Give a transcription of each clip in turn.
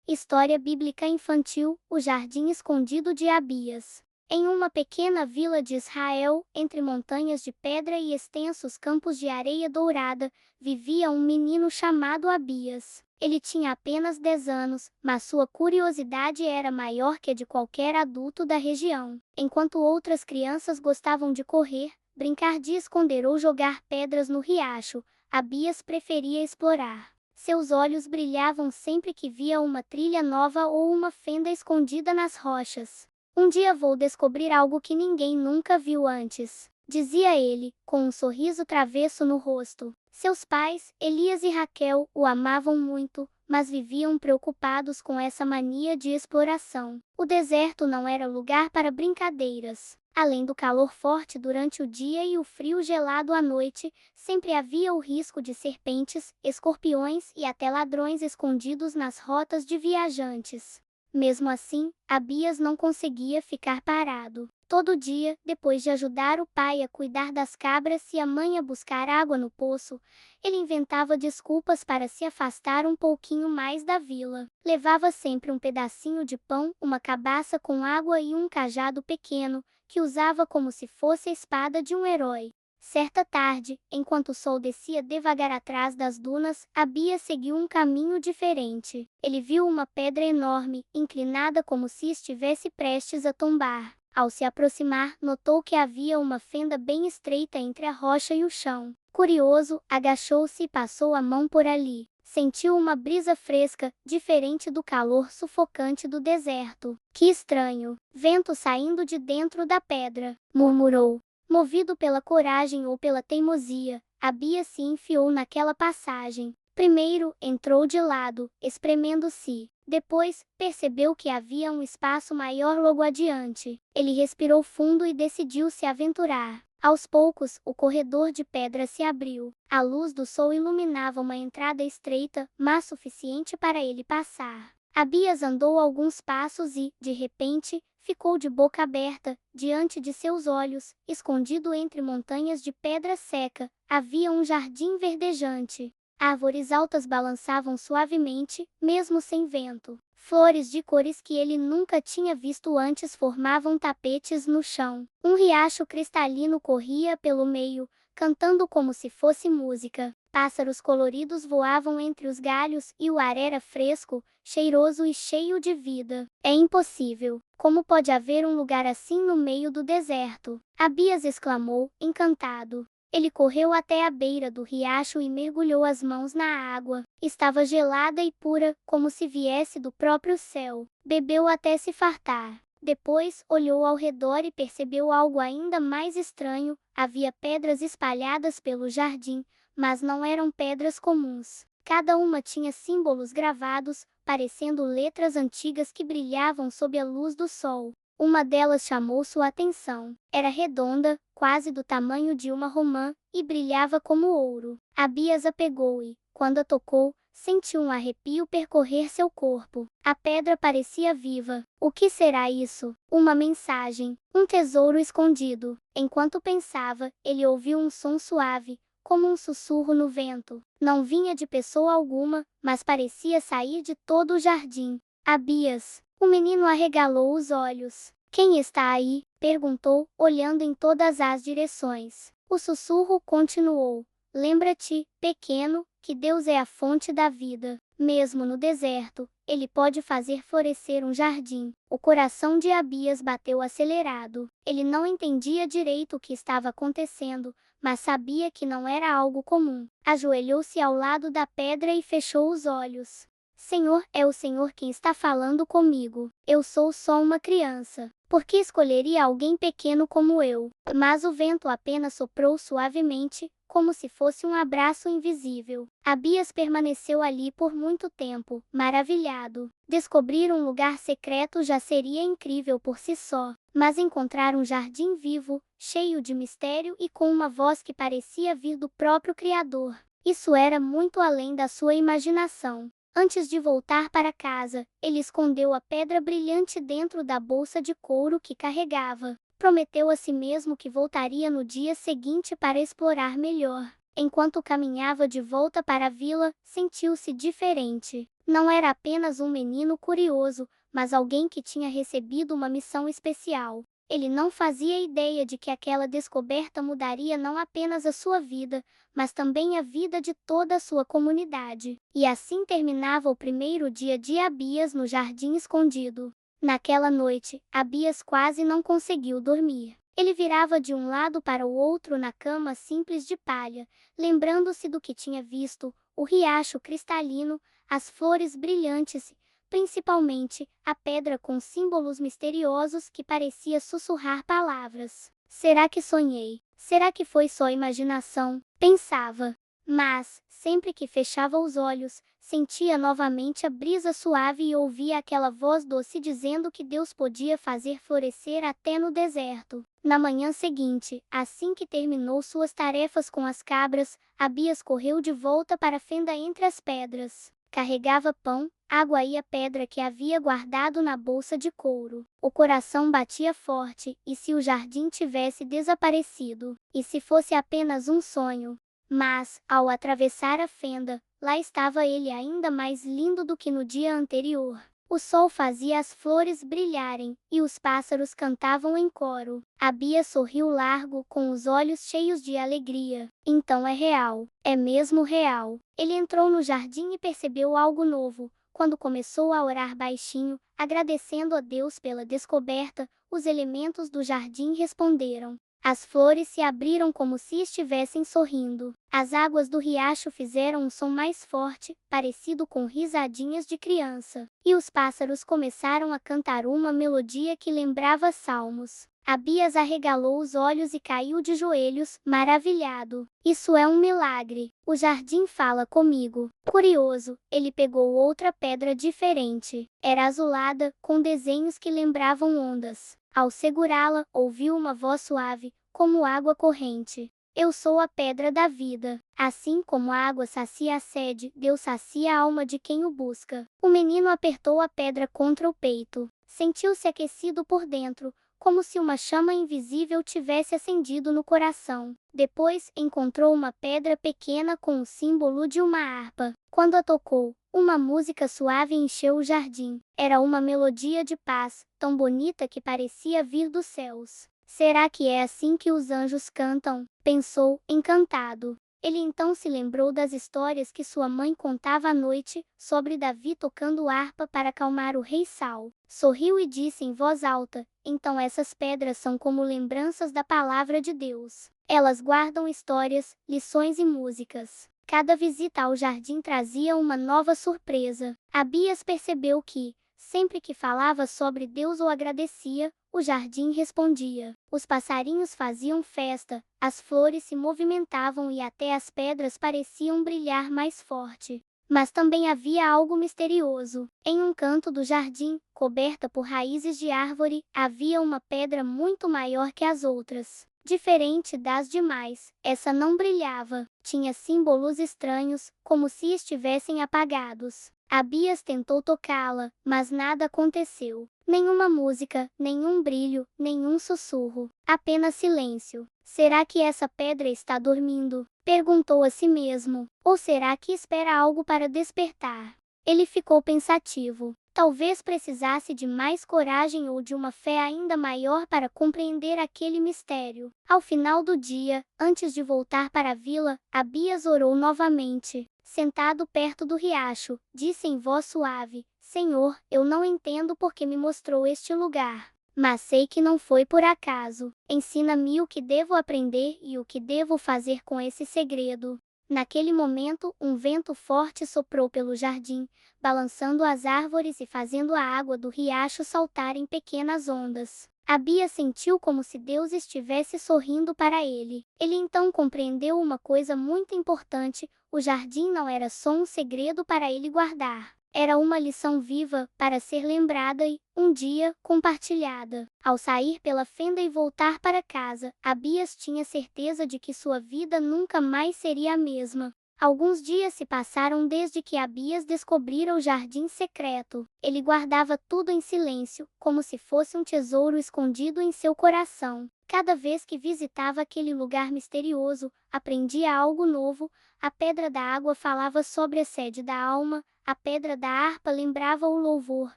História bíblica infantil: O Jardim Escondido de Abias. Em uma pequena vila de Israel, entre montanhas de pedra e extensos campos de areia dourada, vivia um menino chamado Abias. Ele tinha apenas 10 anos, mas sua curiosidade era maior que a de qualquer adulto da região. Enquanto outras crianças gostavam de correr, brincar de esconder ou jogar pedras no riacho, Abias preferia explorar. Seus olhos brilhavam sempre que via uma trilha nova ou uma fenda escondida nas rochas. Um dia vou descobrir algo que ninguém nunca viu antes, dizia ele, com um sorriso travesso no rosto. Seus pais, Elias e Raquel, o amavam muito, mas viviam preocupados com essa mania de exploração. O deserto não era lugar para brincadeiras. Além do calor forte durante o dia e o frio gelado à noite, sempre havia o risco de serpentes, escorpiões e até ladrões escondidos nas rotas de viajantes. Mesmo assim, Abias não conseguia ficar parado. Todo dia, depois de ajudar o pai a cuidar das cabras e a mãe a buscar água no poço, ele inventava desculpas para se afastar um pouquinho mais da vila. Levava sempre um pedacinho de pão, uma cabaça com água e um cajado pequeno, que usava como se fosse a espada de um herói. Certa tarde, enquanto o sol descia devagar atrás das dunas, Abias seguiu um caminho diferente. Ele viu uma pedra enorme, inclinada como se estivesse prestes a tombar. Ao se aproximar, notou que havia uma fenda bem estreita entre a rocha e o chão. Curioso, agachou-se e passou a mão por ali. Sentiu uma brisa fresca, diferente do calor sufocante do deserto. Que estranho! Vento saindo de dentro da pedra, murmurou. Movido pela coragem ou pela teimosia, Abias se enfiou naquela passagem. Primeiro, entrou de lado, espremendo-se. Depois, percebeu que havia um espaço maior logo adiante. Ele respirou fundo e decidiu se aventurar. Aos poucos, o corredor de pedra se abriu. A luz do sol iluminava uma entrada estreita, mas suficiente para ele passar. Abias andou alguns passos e, de repente, ficou de boca aberta. Diante de seus olhos, escondido entre montanhas de pedra seca, havia um jardim verdejante. Árvores altas balançavam suavemente, mesmo sem vento. Flores de cores que ele nunca tinha visto antes formavam tapetes no chão. Um riacho cristalino corria pelo meio, cantando como se fosse música. Pássaros coloridos voavam entre os galhos e o ar era fresco, cheiroso e cheio de vida. É impossível! Como pode haver um lugar assim no meio do deserto? Abias exclamou, encantado. Ele correu até a beira do riacho e mergulhou as mãos na água. Estava gelada e pura, como se viesse do próprio céu. Bebeu até se fartar. Depois, olhou ao redor e percebeu algo ainda mais estranho. Havia pedras espalhadas pelo jardim, mas não eram pedras comuns. Cada uma tinha símbolos gravados, parecendo letras antigas que brilhavam sob a luz do sol. Uma delas chamou sua atenção. Era redonda, quase do tamanho de uma romã, e brilhava como ouro. Abias a pegou e, quando a tocou, sentiu um arrepio percorrer seu corpo. A pedra parecia viva. O que será isso? Uma mensagem, um tesouro escondido. Enquanto pensava, ele ouviu um som suave, como um sussurro no vento. Não vinha de pessoa alguma, mas parecia sair de todo o jardim. Abias! O menino arregalou os olhos. Quem está aí? Perguntou, olhando em todas as direções. O sussurro continuou. Lembra-te, pequeno, que Deus é a fonte da vida. Mesmo no deserto, Ele pode fazer florescer um jardim. O coração de Abias bateu acelerado. Ele não entendia direito o que estava acontecendo, mas sabia que não era algo comum. Ajoelhou-se ao lado da pedra e fechou os olhos. Senhor, é o Senhor quem está falando comigo. Eu sou só uma criança. Por que escolheria alguém pequeno como eu? Mas o vento apenas soprou suavemente, como se fosse um abraço invisível. Abias permaneceu ali por muito tempo, maravilhado. Descobrir um lugar secreto já seria incrível por si só, mas encontrar um jardim vivo, cheio de mistério e com uma voz que parecia vir do próprio Criador, isso era muito além da sua imaginação. Antes de voltar para casa, ele escondeu a pedra brilhante dentro da bolsa de couro que carregava. Prometeu a si mesmo que voltaria no dia seguinte para explorar melhor. Enquanto caminhava de volta para a vila, sentiu-se diferente. Não era apenas um menino curioso, mas alguém que tinha recebido uma missão especial. Ele não fazia ideia de que aquela descoberta mudaria não apenas a sua vida, mas também a vida de toda a sua comunidade. E assim terminava o primeiro dia de Abias no jardim escondido. Naquela noite, Abias quase não conseguiu dormir. Ele virava de um lado para o outro na cama simples de palha, lembrando-se do que tinha visto: o riacho cristalino, as flores brilhantes, principalmente a pedra com símbolos misteriosos que parecia sussurrar palavras. Será que sonhei? Será que foi só imaginação? Pensava. Mas, sempre que fechava os olhos, sentia novamente a brisa suave e ouvia aquela voz doce dizendo que Deus podia fazer florescer até no deserto. Na manhã seguinte, assim que terminou suas tarefas com as cabras, Abias correu de volta para a fenda entre as pedras. Carregava pão, água e a pedra que havia guardado na bolsa de couro. O coração batia forte, e se o jardim tivesse desaparecido? E se fosse apenas um sonho? Mas, ao atravessar a fenda, lá estava ele ainda mais lindo do que no dia anterior. O sol fazia as flores brilharem, e os pássaros cantavam em coro. A Bia sorriu largo, com os olhos cheios de alegria. Então é real. É mesmo real. Ele entrou no jardim e percebeu algo novo. Quando começou a orar baixinho, agradecendo a Deus pela descoberta, os elementos do jardim responderam. As flores se abriram como se estivessem sorrindo. As águas do riacho fizeram um som mais forte, parecido com risadinhas de criança. E os pássaros começaram a cantar uma melodia que lembrava salmos. Abias arregalou os olhos e caiu de joelhos, maravilhado. Isso é um milagre. O jardim fala comigo. Curioso, ele pegou outra pedra diferente. Era azulada, com desenhos que lembravam ondas. Ao segurá-la, ouviu uma voz suave, como água corrente. Eu sou a pedra da vida. Assim como a água sacia a sede, Deus sacia a alma de quem o busca. O menino apertou a pedra contra o peito. Sentiu-se aquecido por dentro, como se uma chama invisível tivesse acendido no coração. Depois, encontrou uma pedra pequena com o símbolo de uma harpa. Quando a tocou, uma música suave encheu o jardim. Era uma melodia de paz, tão bonita que parecia vir dos céus. Será que é assim que os anjos cantam? Pensou, encantado. Ele então se lembrou das histórias que sua mãe contava à noite, sobre Davi tocando harpa para acalmar o rei Saul. Sorriu e disse em voz alta: então essas pedras são como lembranças da palavra de Deus. Elas guardam histórias, lições e músicas. Cada visita ao jardim trazia uma nova surpresa. Abias percebeu que, sempre que falava sobre Deus ou agradecia, o jardim respondia. Os passarinhos faziam festa, as flores se movimentavam e até as pedras pareciam brilhar mais forte. Mas também havia algo misterioso. Em um canto do jardim, coberta por raízes de árvore, havia uma pedra muito maior que as outras. Diferente das demais, essa não brilhava. Tinha símbolos estranhos, como se estivessem apagados. Abias tentou tocá-la, mas nada aconteceu. Nenhuma música, nenhum brilho, nenhum sussurro. Apenas silêncio. Será que essa pedra está dormindo? Perguntou a si mesmo. Ou será que espera algo para despertar? Ele ficou pensativo. Talvez precisasse de mais coragem ou de uma fé ainda maior para compreender aquele mistério. Ao final do dia, antes de voltar para a vila, Abias orou novamente. Sentado perto do riacho, disse em voz suave: Senhor, eu não entendo por que me mostrou este lugar. Mas sei que não foi por acaso. Ensina-me o que devo aprender e o que devo fazer com esse segredo. Naquele momento, um vento forte soprou pelo jardim, balançando as árvores e fazendo a água do riacho saltar em pequenas ondas. Abia sentiu como se Deus estivesse sorrindo para ele. Ele então compreendeu uma coisa muito importante: o jardim não era só um segredo para ele guardar. Era uma lição viva, para ser lembrada e, um dia, compartilhada. Ao sair pela fenda e voltar para casa, Abias tinha certeza de que sua vida nunca mais seria a mesma. Alguns dias se passaram desde que Abias descobrira o jardim secreto. Ele guardava tudo em silêncio, como se fosse um tesouro escondido em seu coração. Cada vez que visitava aquele lugar misterioso, aprendia algo novo. A pedra da água falava sobre a sede da alma, a pedra da harpa lembrava o louvor,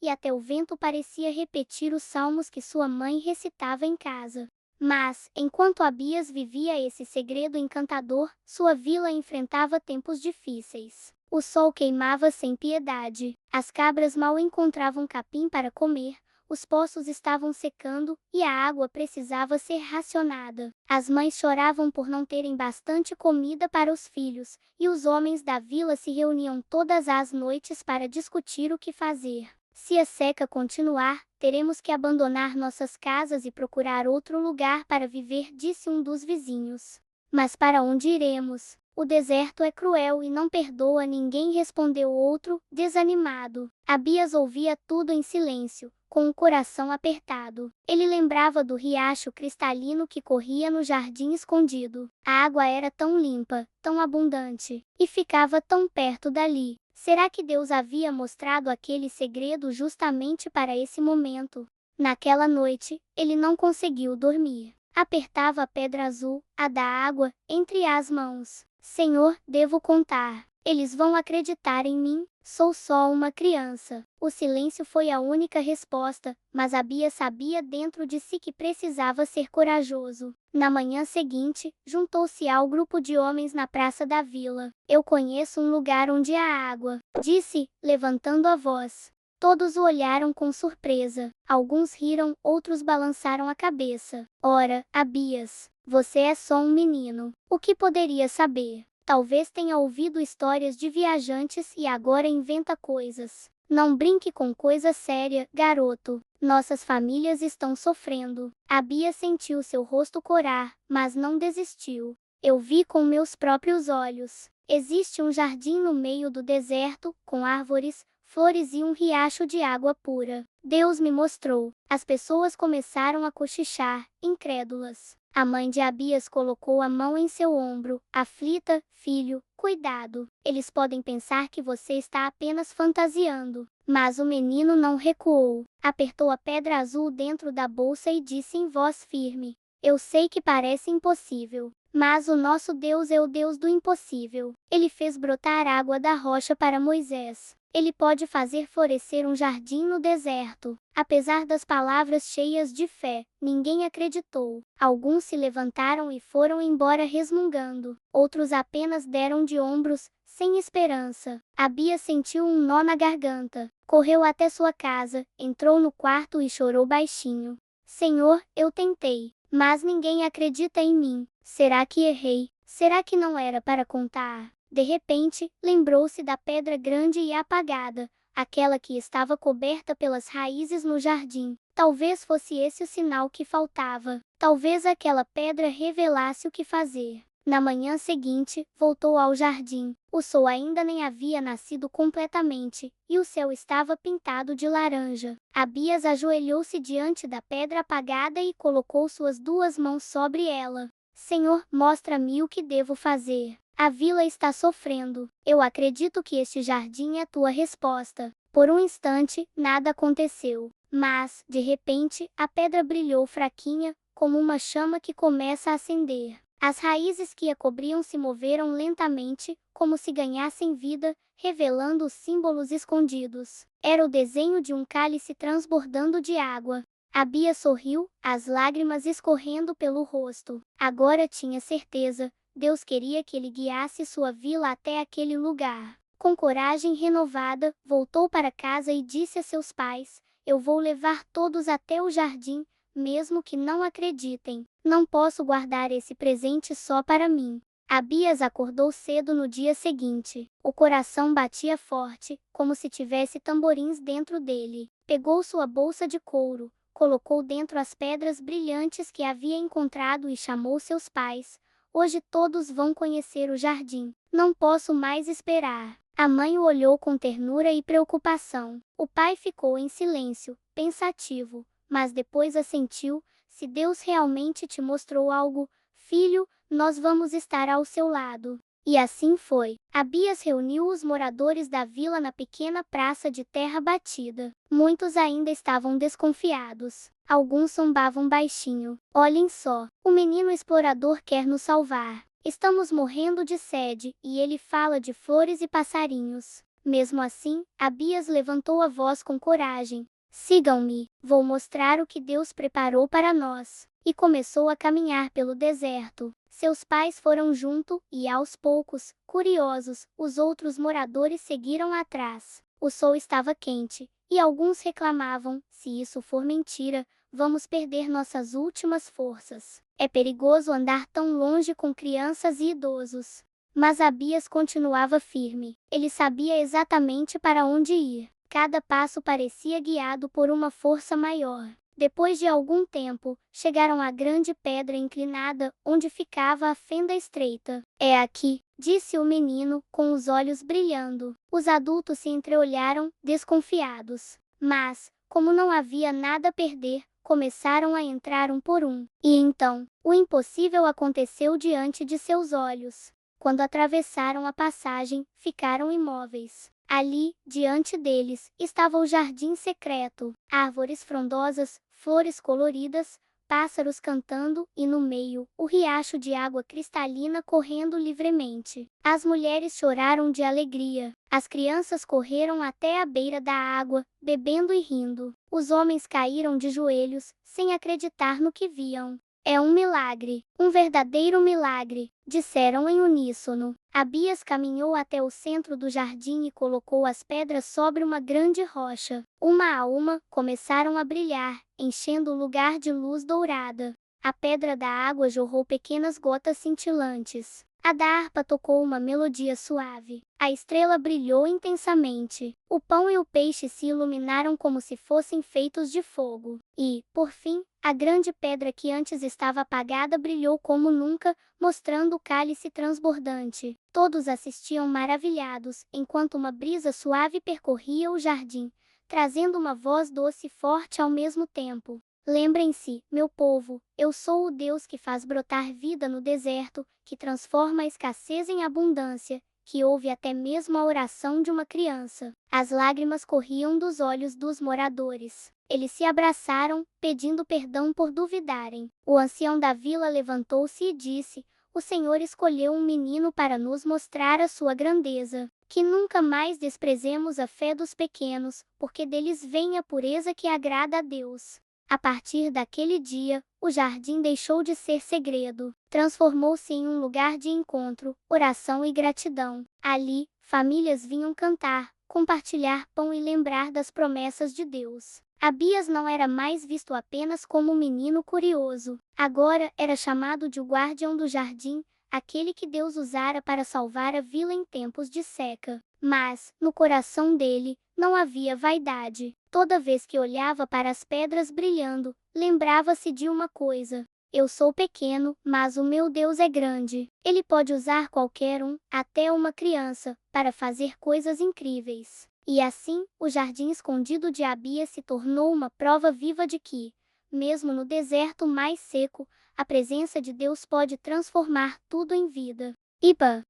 e até o vento parecia repetir os salmos que sua mãe recitava em casa. Mas, enquanto Abias vivia esse segredo encantador, sua vila enfrentava tempos difíceis. O sol queimava sem piedade, as cabras mal encontravam capim para comer, os poços estavam secando e a água precisava ser racionada. As mães choravam por não terem bastante comida para os filhos, e os homens da vila se reuniam todas as noites para discutir o que fazer. Se a seca continuar, teremos que abandonar nossas casas e procurar outro lugar para viver, disse um dos vizinhos. Mas para onde iremos? O deserto é cruel e não perdoa ninguém, respondeu outro, desanimado. Abias ouvia tudo em silêncio, com o coração apertado. Ele lembrava do riacho cristalino que corria no jardim escondido. A água era tão limpa, tão abundante, e ficava tão perto dali. Será que Deus havia mostrado aquele segredo justamente para esse momento? Naquela noite, ele não conseguiu dormir. Apertava a pedra azul, a da água, entre as mãos. Senhor, devo contar. Eles vão acreditar em mim? Sou só uma criança. O silêncio foi a única resposta, mas Abias sabia dentro de si que precisava ser corajoso. Na manhã seguinte, juntou-se ao grupo de homens na praça da vila. Eu conheço um lugar onde há água, disse, levantando a voz. Todos o olharam com surpresa. Alguns riram, outros balançaram a cabeça. Ora, Abias, você é só um menino. O que poderia saber? Talvez tenha ouvido histórias de viajantes e agora inventa coisas. Não brinque com coisa séria, garoto. Nossas famílias estão sofrendo. Abias sentiu seu rosto corar, mas não desistiu. Eu vi com meus próprios olhos. Existe um jardim no meio do deserto, com árvores, flores e um riacho de água pura. Deus me mostrou. As pessoas começaram a cochichar, incrédulas. A mãe de Abias colocou a mão em seu ombro, aflita. Filho, cuidado. Eles podem pensar que você está apenas fantasiando. Mas o menino não recuou. Apertou a pedra azul dentro da bolsa e disse em voz firme: Eu sei que parece impossível, mas o nosso Deus é o Deus do impossível. Ele fez brotar água da rocha para Moisés. Ele pode fazer florescer um jardim no deserto. Apesar das palavras cheias de fé, ninguém acreditou. Alguns se levantaram e foram embora resmungando. Outros apenas deram de ombros, sem esperança. Abias sentiu um nó na garganta. Correu até sua casa, entrou no quarto e chorou baixinho. Senhor, eu tentei, mas ninguém acredita em mim. Será que errei? Será que não era para contar? De repente, lembrou-se da pedra grande e apagada, aquela que estava coberta pelas raízes no jardim. Talvez fosse esse o sinal que faltava. Talvez aquela pedra revelasse o que fazer. Na manhã seguinte, voltou ao jardim. O sol ainda nem havia nascido completamente, e o céu estava pintado de laranja. Abias ajoelhou-se diante da pedra apagada e colocou suas duas mãos sobre ela. Senhor, mostra-me o que devo fazer. A vila está sofrendo. Eu acredito que este jardim é tua resposta. Por um instante, nada aconteceu. Mas, de repente, a pedra brilhou fraquinha, como uma chama que começa a acender. As raízes que a cobriam se moveram lentamente, como se ganhassem vida, revelando os símbolos escondidos. Era o desenho de um cálice transbordando de água. Abias sorriu, as lágrimas escorrendo pelo rosto. Agora tinha certeza. Deus queria que ele guiasse sua vila até aquele lugar. Com coragem renovada, voltou para casa e disse a seus pais: Eu vou levar todos até o jardim, mesmo que não acreditem. Não posso guardar esse presente só para mim. Abias acordou cedo no dia seguinte. O coração batia forte, como se tivesse tamborins dentro dele. Pegou sua bolsa de couro, colocou dentro as pedras brilhantes que havia encontrado e chamou seus pais. Hoje todos vão conhecer o jardim. Não posso mais esperar. A mãe o olhou com ternura e preocupação. O pai ficou em silêncio, pensativo, mas depois assentiu: Se Deus realmente te mostrou algo, filho, nós vamos estar ao seu lado. E assim foi. Abias reuniu os moradores da vila na pequena praça de terra batida. Muitos ainda estavam desconfiados. Alguns zombavam baixinho. Olhem só, o menino explorador quer nos salvar. Estamos morrendo de sede, e ele fala de flores e passarinhos. Mesmo assim, Abias levantou a voz com coragem. Sigam-me, vou mostrar o que Deus preparou para nós. E começou a caminhar pelo deserto. Seus pais foram junto, e aos poucos, curiosos, os outros moradores seguiram atrás. O sol estava quente, e alguns reclamavam: se isso for mentira, vamos perder nossas últimas forças. É perigoso andar tão longe com crianças e idosos. Mas Abias continuava firme. Ele sabia exatamente para onde ir. Cada passo parecia guiado por uma força maior. Depois de algum tempo, chegaram à grande pedra inclinada, onde ficava a fenda estreita. É aqui, disse o menino, com os olhos brilhando. Os adultos se entreolharam, desconfiados. Mas, como não havia nada a perder, começaram a entrar um por um. E então, o impossível aconteceu diante de seus olhos. Quando atravessaram a passagem, ficaram imóveis. Ali, diante deles, estava o jardim secreto. Árvores frondosas, flores coloridas, pássaros cantando, e no meio, o riacho de água cristalina correndo livremente. As mulheres choraram de alegria. As crianças correram até a beira da água, bebendo e rindo. Os homens caíram de joelhos, sem acreditar no que viam. É um milagre, um verdadeiro milagre, disseram em uníssono. Abias caminhou até o centro do jardim e colocou as pedras sobre uma grande rocha. Uma a uma, começaram a brilhar, enchendo o lugar de luz dourada. A pedra da água jorrou pequenas gotas cintilantes. A da harpa tocou uma melodia suave. A estrela brilhou intensamente. O pão e o peixe se iluminaram como se fossem feitos de fogo. E, por fim, a grande pedra que antes estava apagada brilhou como nunca, mostrando o cálice transbordante. Todos assistiam maravilhados, enquanto uma brisa suave percorria o jardim, trazendo uma voz doce e forte ao mesmo tempo. Lembrem-se, meu povo, eu sou o Deus que faz brotar vida no deserto, que transforma a escassez em abundância, que ouve até mesmo a oração de uma criança. As lágrimas corriam dos olhos dos moradores. Eles se abraçaram, pedindo perdão por duvidarem. O ancião da vila levantou-se e disse: o Senhor escolheu um menino para nos mostrar a sua grandeza. Que nunca mais desprezemos a fé dos pequenos, porque deles vem a pureza que agrada a Deus. A partir daquele dia, o jardim deixou de ser segredo, transformou-se em um lugar de encontro, oração e gratidão. Ali, famílias vinham cantar, compartilhar pão e lembrar das promessas de Deus. Abias não era mais visto apenas como um menino curioso. Agora era chamado de o guardião do jardim, aquele que Deus usara para salvar a vila em tempos de seca. Mas, no coração dele, não havia vaidade. Toda vez que olhava para as pedras brilhando, lembrava-se de uma coisa: eu sou pequeno, mas o meu Deus é grande. Ele pode usar qualquer um, até uma criança, para fazer coisas incríveis. E assim, o jardim escondido de Abias se tornou uma prova viva de que, mesmo no deserto mais seco, a presença de Deus pode transformar tudo em vida.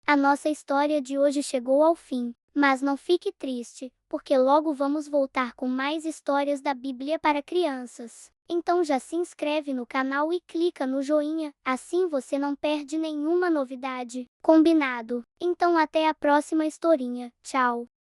A nossa história de hoje chegou ao fim, mas não fique triste, porque logo vamos voltar com mais histórias da Bíblia para crianças. Então já se inscreve no canal e clica no joinha, assim você não perde nenhuma novidade. Combinado? Então até a próxima historinha. Tchau!